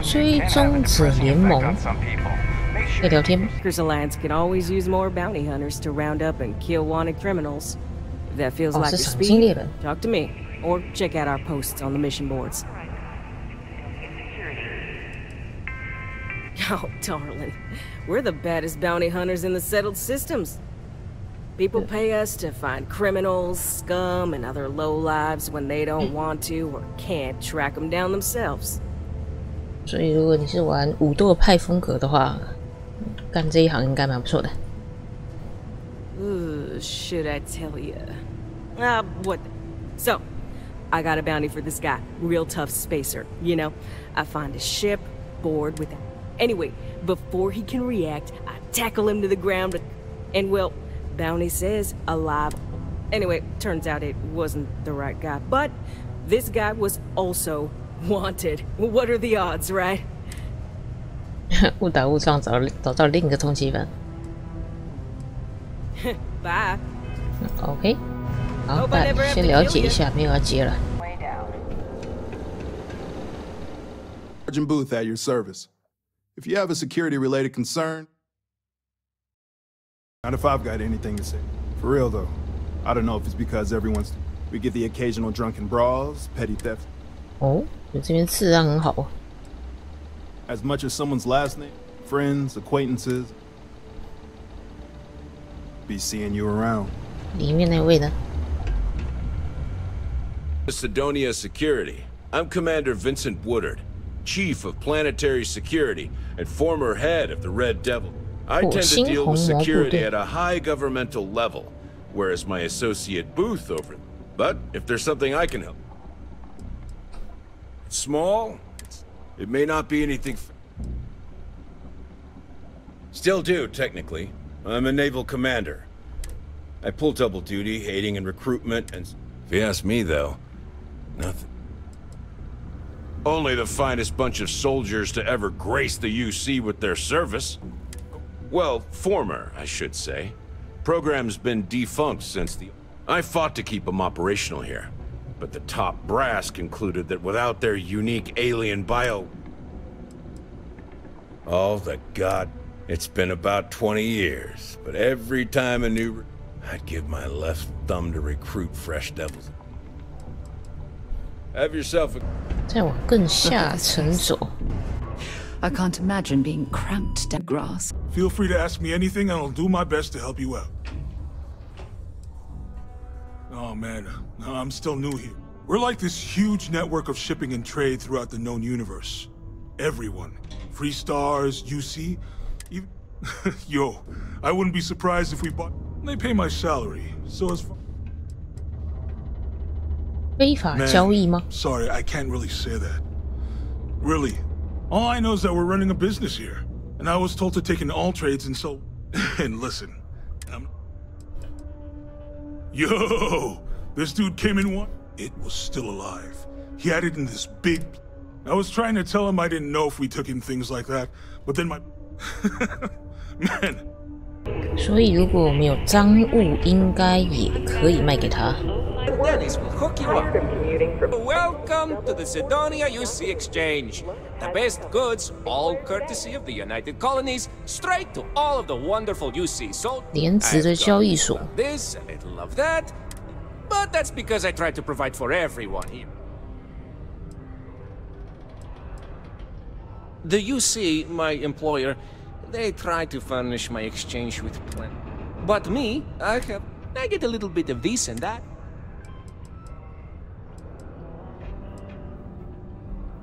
追踪者联盟可以聊天吗？ Chrysalants can always use more bounty hunters to round up and kill wanted criminals. If that feels like your 是赏金猎 speed, 人。 talk to me or check out our posts on the mission boards. Oh, darling, we're the baddest bounty hunters in the settled systems. People pay us to find criminals, scum, and other lowlives when they don't want to or can't track them down themselves. 所以如果你是玩武斗派风格的话，干这一行应该蛮不错的。 Ooh, should I tell you? What? So, I got a bounty for this guy. Real tough spacer, you know? I find a ship, board with... Anyway, before he can react, I tackle him to the ground, and well, bounty says alive. Anyway, turns out it wasn't the right guy, but this guy was also wanted. What are the odds, right? 误打误撞找到另一个通缉犯。Bye. OK， 好，那先了解一下，没有要接了。 Sergeant Booth at your service. If you have a security-related concern, not if I've got anything to say. For real though, I don't know if it's because we get the occasional drunken brawls, petty theft. 哦，你这边治安很好哦。 As much as someone's last name, friends, acquaintances, be seeing you around. 里面那位呢？ Sidonia Security. I'm Commander Vincent Woodard, Chief of Planetary Security and former head of the Red Devil. I tend to deal with security at a high governmental level, whereas my associate Booth over. But if there's something I can help. It's small. It may not be anything. Still do, technically. I'm a naval commander. I pull double duty, aiding in recruitment, and if you ask me, though, nothing. Only the finest bunch of soldiers to ever grace the UC with their service. Well, former, I should say. Program's been defunct since the... I fought to keep them operational here, but the top brass concluded that without their unique alien bio... Oh, the god. It's been about 20 years, but every time a new... I'd give my left thumb to recruit fresh devils. Have yourself a... 再往更下沉走。 I can't imagine being cramped down grass. Feel free to ask me anything and I'll do my best to help you out. Oh man, I'm still new here. We're like this huge network of shipping and trade throughout the known universe. Everyone. Free Stars, UC, even... Yo, I wouldn't be surprised if we bought... They pay my salary, so as far... 非法交易吗？ Sorry, I can't really say that. Really. All I know is that we're running a business here. And I was told to take in all trades and so... And listen. Yo! This dude came in one... It was still alive. He had it in this big... I was trying to tell him I didn't know if we took in things like that. But then my... Man. 所以如果我们有赃物，应该也可以卖给他。 Dennis will hook you up. Welcome to the Sidonia UC Exchange. The best goods, all courtesy of the United Colonies, straight to all of the wonderful UC. So 廉值的交易所。 this, a little of that, but that's because I try to provide for everyone here. The UC, my employer, they try to furnish my exchange with plenty. But me, I get a little bit of this and that.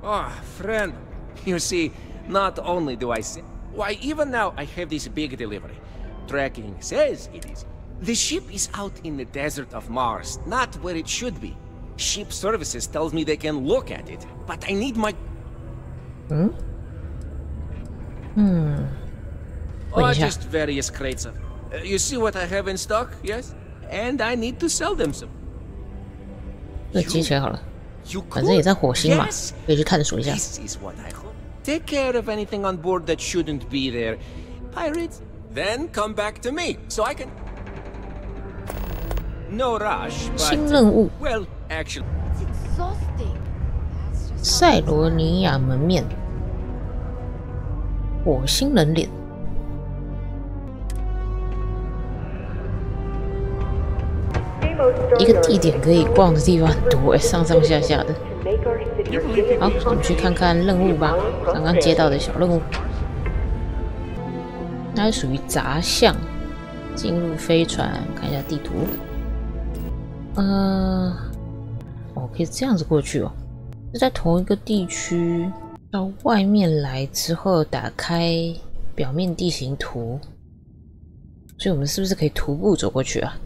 Oh, friend, you see, not only do I say... Why, even now I have this big delivery. Tracking says it is. The ship is out in the desert of Mars, not where it should be. Ship services tells me they can look at it, but I need my... Oh, just various crates of... you see what I have in stock, yes? And I need to sell them some. 这接起来好了。 反正也在火星嘛，可以去探索一下。 Take care of anything on board that shouldn't be there. Pirates, then come back to me, so I can... No rush, but... 新任务。 Well, actually... 塞罗尼亚门面。火星人脸。一个地点可以逛的地方很多上上下下的。好，我们去看看任务吧，刚刚接到的小任务。它是属于杂项，进入飞船，看一下地图。可以这样子过去哦，是在同一个地区，到外面来之后打开表面地形图，所以我们是不是可以徒步走过去啊？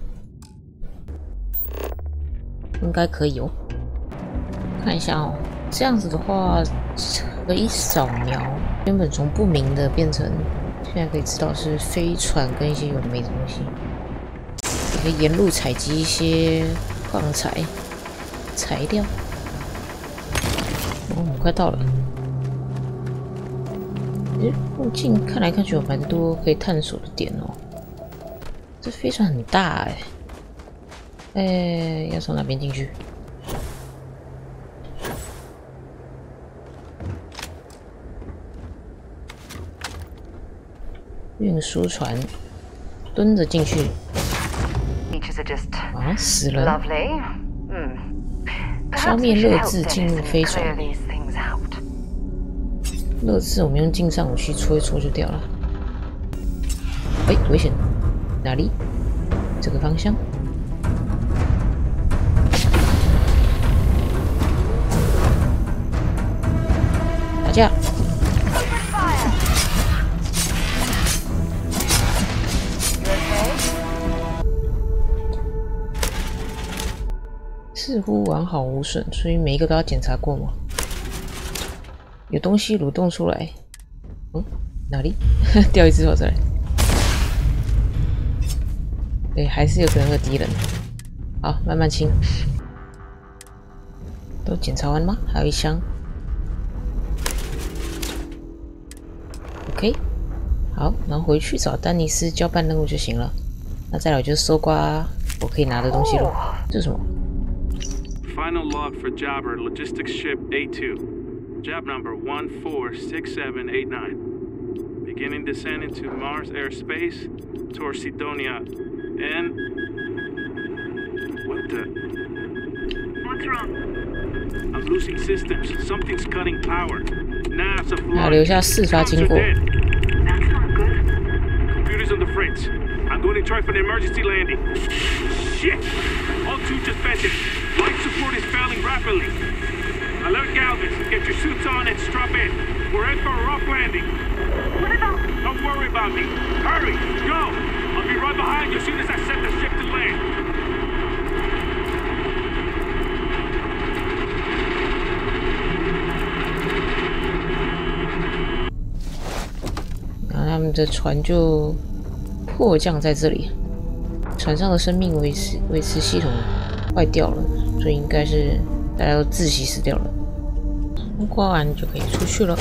应该可以哦。看一下哦，这样子的话可以扫描，原本从不明的变成现在可以知道是飞船跟一些有的没的东西，也可以沿路采集一些矿材材料。我们快到了。附近看来看去有蛮多可以探索的点哦。这飞船很大要从哪边进去？运输船，蹲着进去。啊，死人！消灭热字进入飞船。热字我们用近战武器戳一戳就掉了。危险！哪里？这个方向。打架！似乎完好无损，所以每一个都要检查过吗？有东西蠕动出来，哪里？掉一只跑出来。对，还是有可能有敌人。好，慢慢清。都检查完吗？还有一箱。OK， 好，然后回去找丹尼斯交办任务就行了。那再来我就搜刮我可以拿的东西了。这是什么？ Final log for Jobber Logistics Ship A2. Job number 146789. Beginning descent into Mars airspace towards Sidonia and... What the... What's wrong? I'm losing systems. Something's cutting power. NASA flight. 留下4发经过。 That's not good. Computers on the fritz. I'm going to try for an emergency landing. Shit! All 2 just vented. Life support is failing rapidly. Alert Galvez, get your suits on and strap in. We're in for a rough landing. What about? Don't worry about me. Hurry, go. I'll be right behind you as soon as I set the ship to land. 然后他们的船就迫降在这里。船上的生命维持系统坏掉了。 所以应该是大家都窒息死掉了。通过完就可以出去了。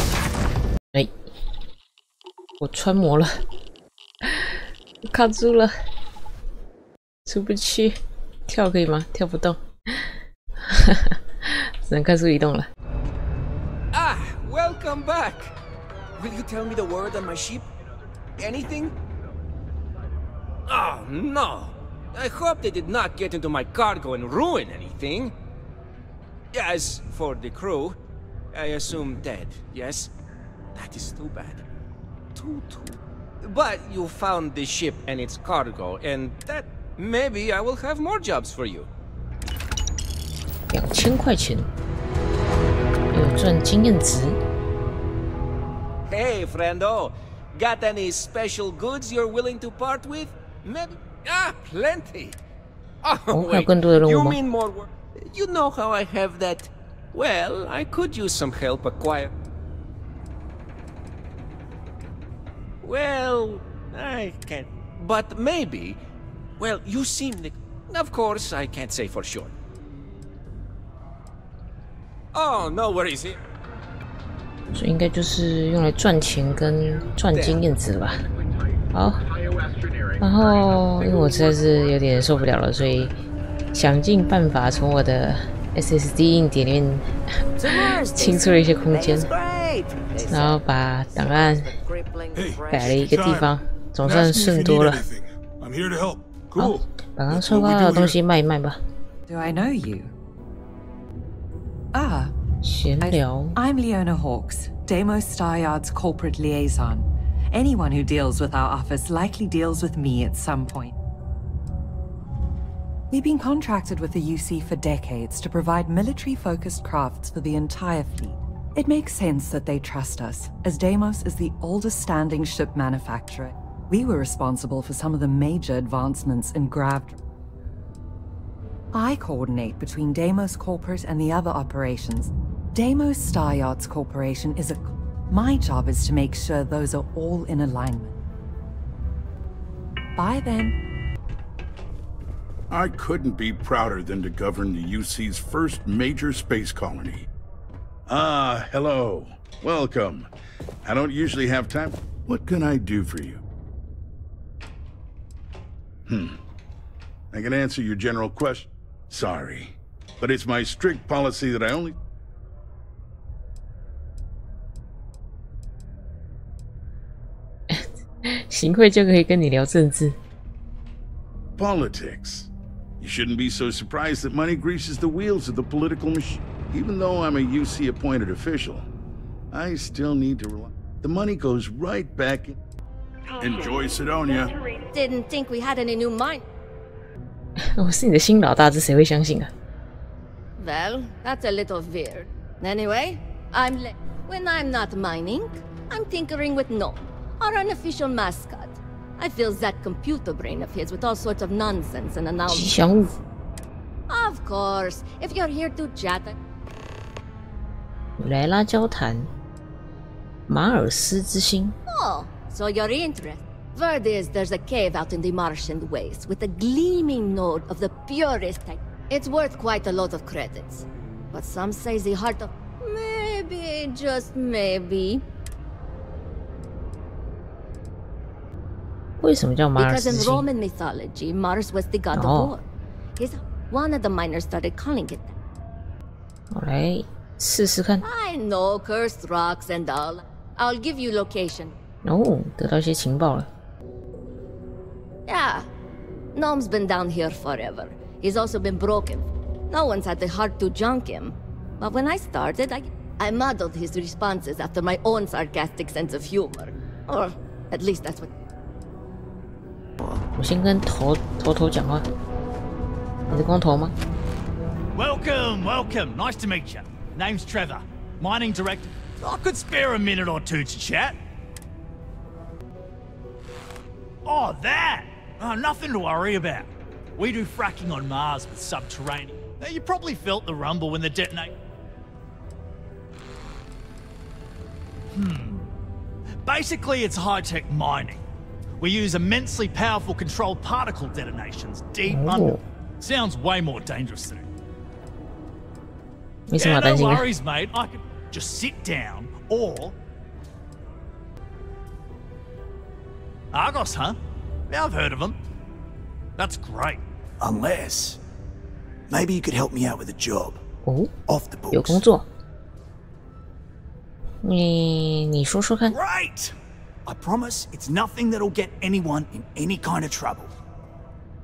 我穿模了，卡住了，出不去。跳可以吗？跳不动，只能快速移动了。Welcome back. Will you tell me the word on my ship? Anything? Oh no. I hope they did not get into my cargo and ruin anything. As for the crew, I assume dead, yes? That is too bad. Too. But you found the ship and its cargo, and that maybe I will have more jobs for you. 2000块钱，有赚经验值。Hey, friendo, got any special goods you're willing to part with? Maybe. Plenty. Oh, wait. You mean more work? You know how I have that? Well, I could use some help acquire. Well, I can't. But maybe. Well, you seem the. Of course, I can't say for sure. Oh, no worries here. 所以应该就是用来赚钱跟赚经验值吧。好。 然后，因为我实在是有点受不了了，所以想尽办法从我的 SSD 硬碟里面清出了一些空间。然后把档案改了一个地方，总算顺多了。好，把刚收到的东西卖一卖吧。Do I know you? Ah. 闲聊。 I'm Leona Hawks, Deimos Staryard's corporate liaison. Anyone who deals with our office likely deals with me at some point. We've been contracted with the UC for decades to provide military-focused crafts for the entire fleet. It makes sense that they trust us, as Deimos is the oldest-standing ship manufacturer. We were responsible for some of the major advancements in grav. I coordinate between Deimos Corporate and the other operations. Deimos Star Yachts Corporation is a... My job is to make sure those are all in alignment. Bye then. I couldn't be prouder than to govern the UC's first major space colony. Ah, hello. Welcome. I don't usually have time. What can I do for you? I can answer your general question. Sorry, but it's my strict policy that I only... Politics. You shouldn't be so surprised that money greases the wheels of the political machine. Even though I'm a UC-appointed official, I still need to rely... The money goes right back in... Enjoy Sidonia. Didn't think we had any new mine. 我是你的新老大，这谁会相信啊？ Well, that's a little weird. Anyway, when I'm not mining, I'm tinkering with Gnome, our unofficial mascot. I fill that computer brain of his with all sorts of nonsense and announcements. 吉祥物。 Of course, if you're here to chat. 莱拉交谈，马尔斯之星。 Oh, so you're interested. Word is there's a cave out in the Martian waste with a gleaming node of the purest type. It's worth quite a lot of credits. But some say the heart of... Maybe, just maybe... 为什么叫马尔 Because 斯 in 星？ Roman mythology, Mars was the god of war. One of the miners started calling it that. 我来试试看。 I know, cursed rocks and all. I'll give you location. 哦，得到一些情报了。 Yeah. Gnome's been down here forever. He's also been broken. No one's had the heart to junk him. But when I started, I modeled his responses after my own sarcastic sense of humor. Or at least that's what... 我先跟头讲话。你是光头吗？ Welcome, welcome. Nice to meet you. Name's Trevor, mining director. I could spare a minute or two to chat. Oh, that! Oh, nothing to worry about. We do fracking on Mars with subterranean. Now, you probably felt the rumble when the detonate. Basically, it's high-tech mining. We use immensely powerful controlled particle detonations deep under. Sounds way more dangerous than it. 没什么好担心 no 的。 worries, mate. I could just sit down, or... Argos, huh? Yeah, I've heard of them. That's great. Unless... Maybe you could help me out with a job. 哦， Off the 有 books. 工作。你说说看。 Great! I promise it's nothing that'll get anyone in any kind of trouble.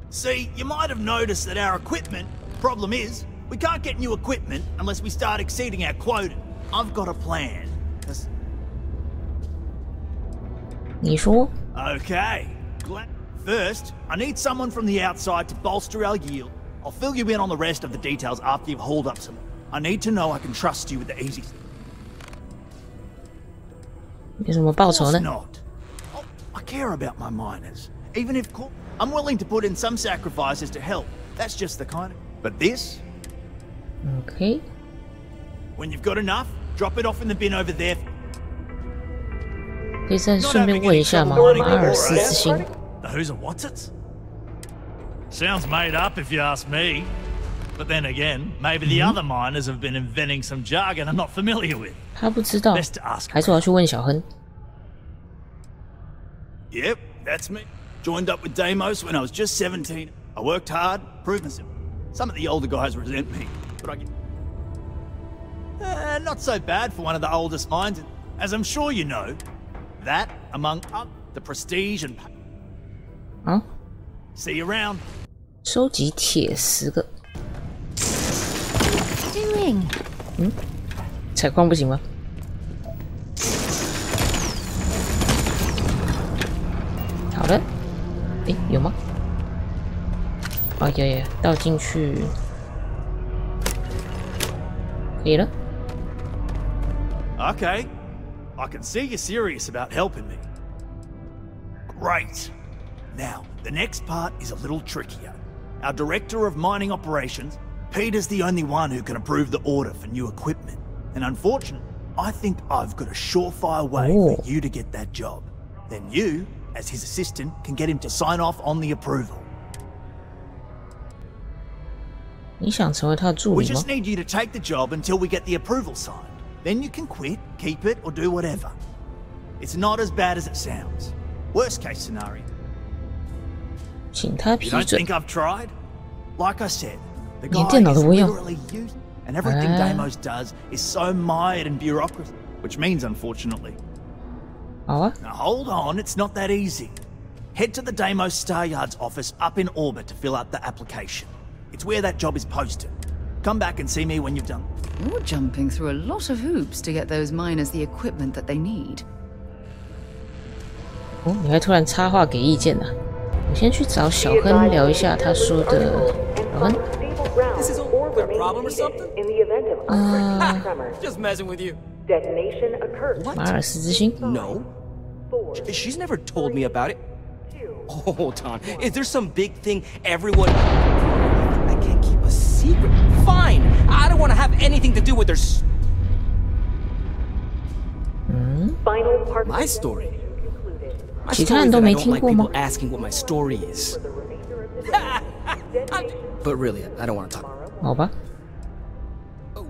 See, you might have noticed that our equipment... Problem is, we can't get new equipment unless we start exceeding our quota. I've got a plan. 你说。 Okay. First, I need someone from the outside to bolster our yield. I'll fill you in on the rest of the details after you've hauled up some. I need to know I can trust you with the easy stuff. 有什么报酬呢？ Not. I care about my miners. Even if I'm willing to put in some sacrifices to help. That's just the kind of... But this? Okay. When you've got enough, drop it off in the bin over there. 可以再顺便问一下吗？马尔斯之星。 The who's and what's it? Sounds made up if you ask me. But then again, maybe the other miners have been inventing some jargon I'm not familiar with. 他不知道， Best to ask. 还是我要去问小亨。 Yep, that's me. Joined up with Deimos when I was just 17. I worked hard, proved myself. Some of the older guys resent me, but I get... not so bad for one of the oldest mines. As I'm sure you know, that, among the prestige and... 啊 See you around. 收集铁10个。嗯，采矿不行吗？好的。诶，有吗？哦，有，倒进去，可以了。Okay. I can see you're serious about helping me. Great. Now, the next part is a little trickier. Our director of mining operations, Peter's the only one who can approve the order for new equipment. And unfortunately, I think I've got a surefire way for you to get that job. Then you, as his assistant, can get him to sign off on the approval. 你想成为他的助 We 理吗 just need you to take the job until we get the approval signed. Then you can quit, keep it, or do whatever. It's not as bad as it sounds. Worst case scenario. 请他批 You don't 准 think。I've tried? Like I said, the 连 guy 电脑都 is 不会用。 literally used, and everything Deimos does is so mired in bureaucracy, which means, unfortunately. 好啊， Now hold on, it's not that easy. Head to the Deimos Star Yard's office up in orbit to fill out the application. It's where that job is posted. Come back and see me when you've done. You're jumping through a lot of hoops to get those miners the equipment that they need. 哦，你还突然插话给意见呢、我先去找小亨聊一下他说的。小亨， This is a problem or something? Just messing with you. Detonation occurred. 马尔斯之心。 No. She's never told me about it. Hold on. Is there some big thing everyone... I can't keep a secret. Fine. I don't want to have anything to do with their... My story. My 其他 story 人 is 都 that 没 I don't 听 like 过吗 people asking what my story is. But really, I don't want to talk. 好吧，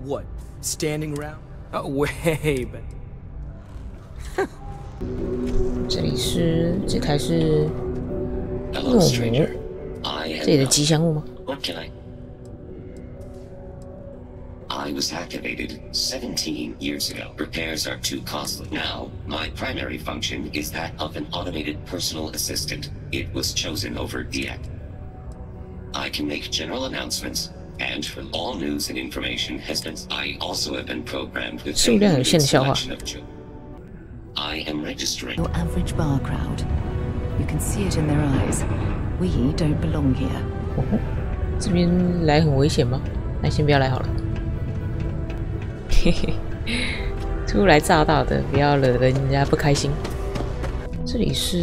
What? Standing around? Way, but... 这里是这台是 Hello, 诺 stranger. 姆， I 这里 am 的吉祥物吗？ What can I was activated 17 years ago. Repairs are too costly. Now, my primary function is that of an automated personal assistant. It was chosen over DX. I can make general announcements, and for all news and information has been... I also have been programmed with 数量有限的笑话。 selection of I am registering. Your average bar crowd. You can see it in their eyes. We don't belong here. 哦吼，这边来很危险吗？那先不要来好了。嘿嘿，初来乍到的，不要惹人家不开心。这里是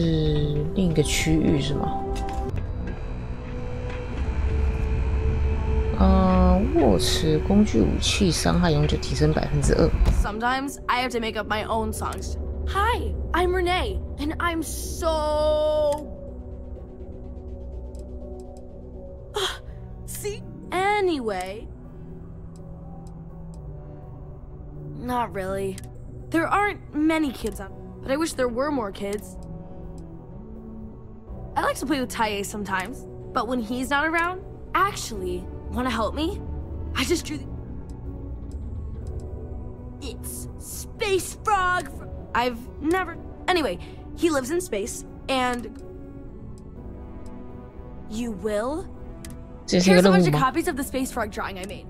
另一个区域是吗？握持工具武器伤害永久提升2%。Sometimes I have to make up my own songs. Hi, I'm Renee, and I'm so... See? Anyway... Not really. There aren't many kids out, but I wish there were more kids. I like to play with Taye sometimes, but when he's not around, actually, wanna help me? I just drew the... It's Space Frog! I've never... Anyway, he lives in space, and... You will? 这是一个 Here's a 任 bunch 务 of 吗？ copies of the Space Frog drawing I made.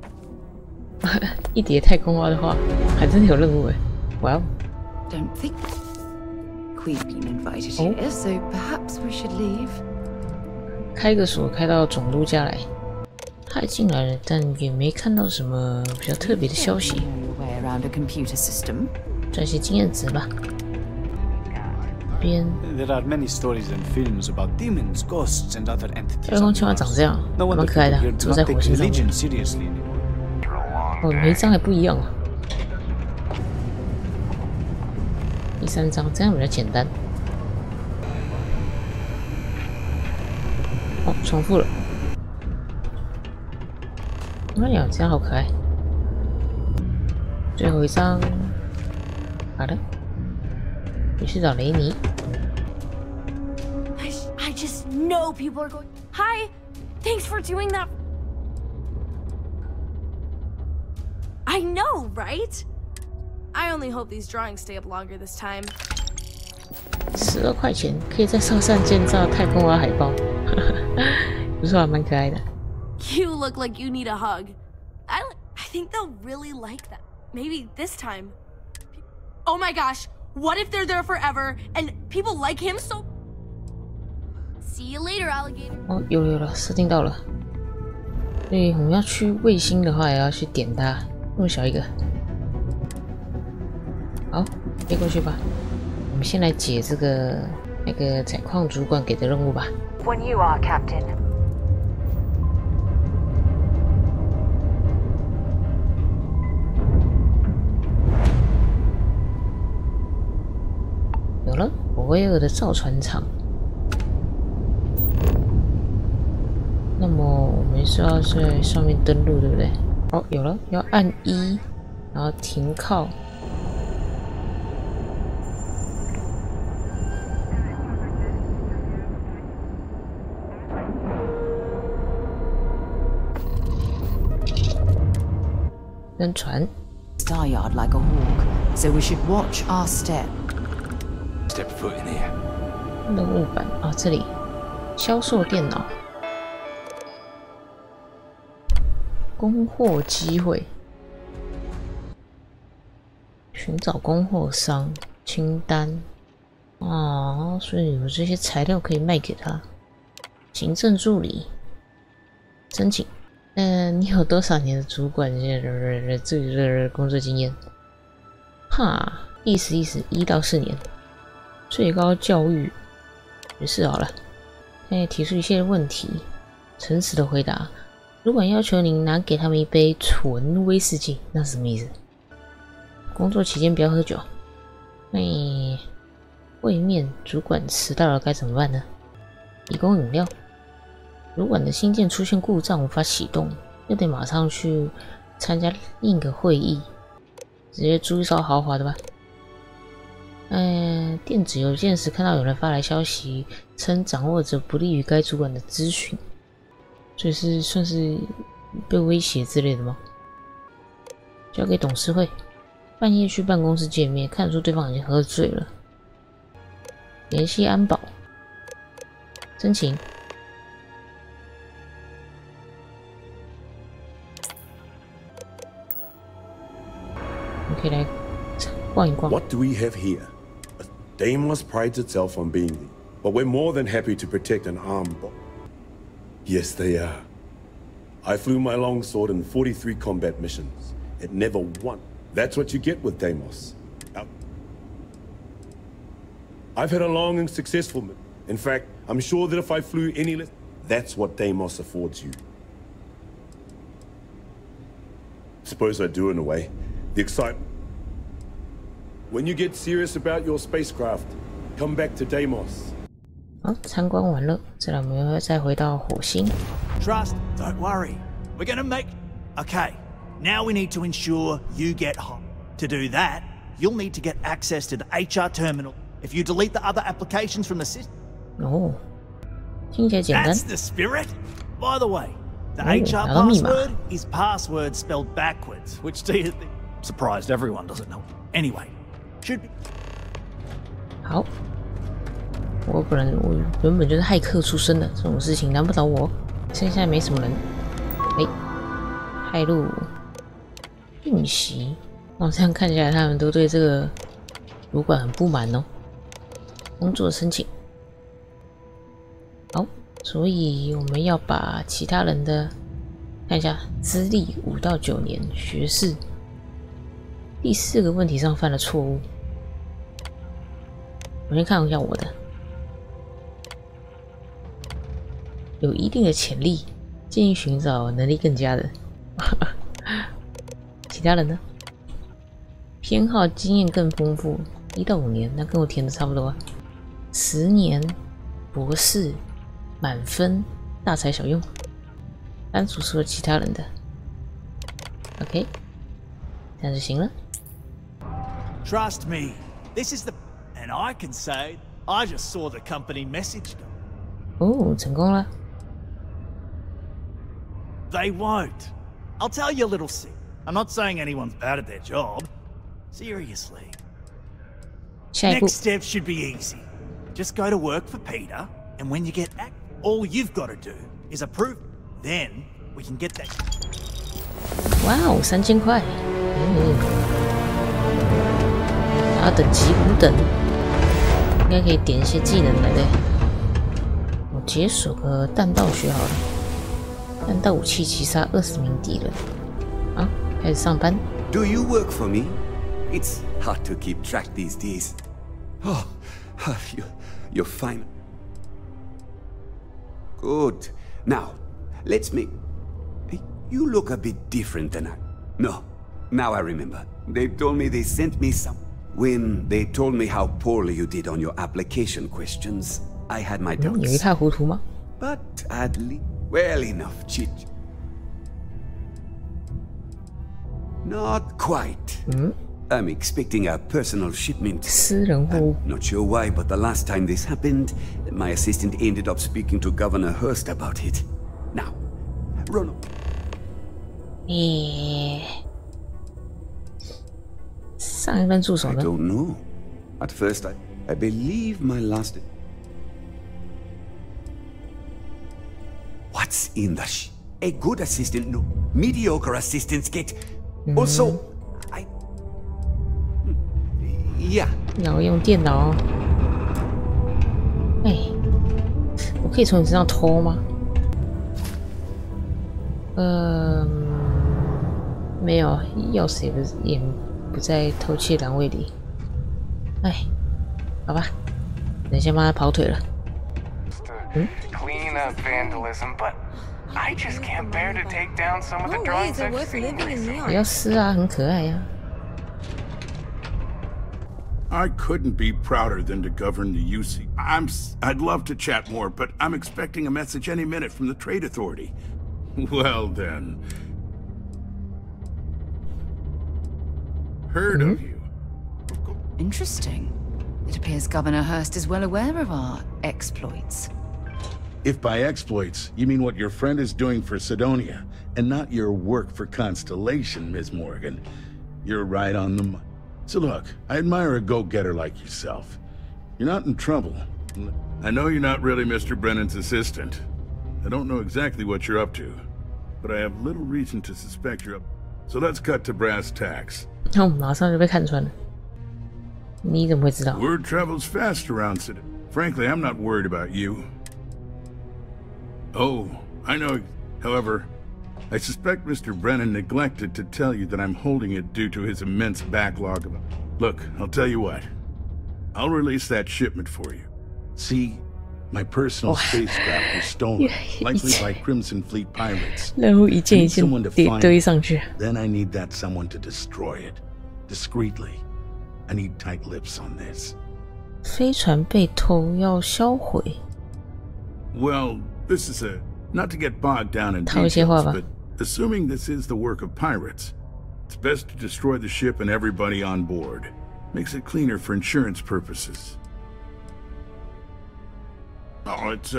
一叠太空蛙的话，还真的有任务哎！哇哦！ Don't think we've been invited here, so perhaps we should leave. 开个锁开到总督家来。他也进来了，但也没看到什么比较特别的消息。 Way around a computer system. 赚些经验值吧。边 There are many stories and films about demons, ghosts, and other entities. 太空青蛙长这样， No 蛮 wonder 可爱 people 的， here 住 do 在 not 火 take 星上。 religion seriously anymore. 哦，每一张还不一样啊。第3张这样比较简单。哦，重复了。哎呀，这样好可爱。最后一张，好的，你去找雷尼。 I just know people are going... Hi! Thanks for doing that! I know, right? I only hope these drawings stay up longer this time. 12块钱可以在上山建造太空蛙海报，不错，蛮可爱的。You look like you need a hug. I think they'll really like that. Maybe this time. Oh my gosh! What if they're there forever and people like him so? See you later, alligator. 哦，有了，设定到了。所以我们要去卫星的话，也要去点它。那么小一个，好，飞过去吧。我们先来解这个那个采矿主管给的任务吧。When you are, Captain. 有了，火卫二的造船厂。那么我们是要在上面登陆，对不对？哦，有了，要按1，然后停靠。登船。Staryard like a hawk, so we should watch our step. Step foot in here. 任务版啊，这里销售电脑。供货机会，寻找供货商清单啊，所以有这些材料可以卖给他。行政助理申请，你有多少年的主管这个工作经验？哈，意思1到4年。最高教育也是好了。现在提出一些问题，诚实的回答。主管要求您拿给他们一杯纯威士忌，那是什么意思？工作期间不要喝酒。会面主管迟到了该怎么办呢？提供饮料。主管的新建出现故障，无法启动，又得马上去参加另一个会议，直接租一艘豪华的吧。电子邮件时看到有人发来消息，称掌握着不利于该主管的资讯。所以是算是被威胁之类的吗？交给董事会。半夜去办公室见面，看出对方已经喝醉了。联系安保。申请。我们可以来逛一逛。What do we have here? Deimos prides itself on being, but we're more than happy to protect an armed. Yes, they are. I flew my longsword in 43 combat missions. It never won. That's what you get with Deimos. I've had a long and successful. In fact, I'm sure that if I flew any less, that's what Deimos affords you. Suppose I do in a way. The excitement. When you get serious about your spacecraft, come back to Deimos. 好，参观完了，再来我们要再回到火星。Trust, don't worry. We're gonna make. Okay, now we need to ensure you get home. To do that, you'll need to get access to the HR terminal. If you delete the other applications from the system. 哦，听起来简单。That's the spirit. By the way, the HR password is password spelled backwards, which surprised everyone doesn't know. Anyway, should be. 好。我原本就是骇客出身的，这种事情难不倒我。剩下没什么人。骇入讯息，那这样看起来他们都对这个主管很不满哦。工作申请，好，所以我们要把其他人的看一下资历5到9年，学士。第4个问题上犯了错误。我先看一下我的。有一定的潜力，建议寻找能力更佳的。其他人呢？偏好经验更丰富，1到5年，那跟我填的差不多。10年，博士，满分，大材小用。单独说其他人的。OK， 这样就行了。Trust me, this is the, and I can say I just saw the company message. 哦，成功了。They won't. I'll tell you a little secret. I'm not saying anyone's bad at their job. Seriously. 下一步 Next step should be easy. Just go to work for Peter, and when you get back, all you've got to do is approve. Then we can get that. 哇哦，3000块。然后等级5等，应该可以点一些技能来的。我解锁个弹道学好了，弹道武器击杀20名敌人。好，开始上班。Do you work for me? It's hard to keep track these days. Oh, you're fine. Good. Now, let's make... You look a bit different than I... No, now I remember. They told me they sent me some... When they told me how poorly you did on your application questions, I had my doubts. 有一塌糊涂吗 But at least... Well enough, Chit. Not quite. I'm expecting a personal shipment. 私人货物 Not sure why, but the last time this happened, my assistant ended up speaking to Governor Hurst about it. Now, Ronald. 上一任助手 I 呢 don't know. At first, I believe my last... What's in the A good assistant, no. Mediocre assistants get... Also, Yeah. 要用电脑。哎，我可以从你身上偷吗？没有，钥匙也不在偷窃栏位里。哎，好吧，等一下帮他跑腿了。Clean up vandalism, but I just can't bear to take down some of the drawings I've seen. 不要撕啊，很可爱呀。 I couldn't be prouder than to govern the UC. I'd love to chat more, but I'm expecting a message any minute from the Trade Authority. Well then. Heard of you. Interesting. It appears Governor Hurst is well aware of our exploits. If by exploits, you mean what your friend is doing for Sidonia, and not your work for Constellation, Ms. Morgan, you're right on the money. So look, I admire a go-getter like yourself. You're not in trouble. I know you're not really Mr. Brennan's assistant. I don't know exactly what you're up to, but I have little reason to suspect you're up. So let's cut to brass tacks. 马上就被看穿了。你怎么会知道 Word travels fast around City. Frankly, I'm not worried about you. Oh, I know. However, I suspect Mr. Brennan neglected to tell you that I'm holding it due to his immense backlog of... Look, I'll tell you what. I'll release that shipment for you. See, my personal spacecraft was stolen, likely by Crimson Fleet pirates. I need someone to find it. Then I need that someone to destroy it. Discreetly. I need tight lips on this. 飞船被偷要销毁 Well, this is a... Not to get bogged down in details, but assuming this is the work of pirates, it's best to destroy the ship and everybody on board. Makes it cleaner for insurance purposes. Oh, it's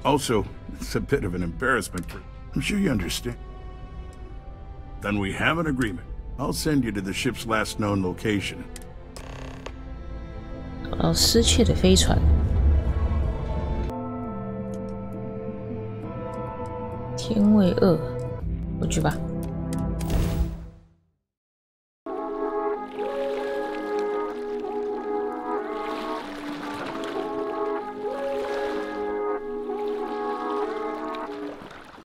also, it's a bit of an embarrassment for... I'm sure you understand. Then we have an agreement. I'll send you to the ship's last known location. 找到失窃的飞船。天卫2，回去吧。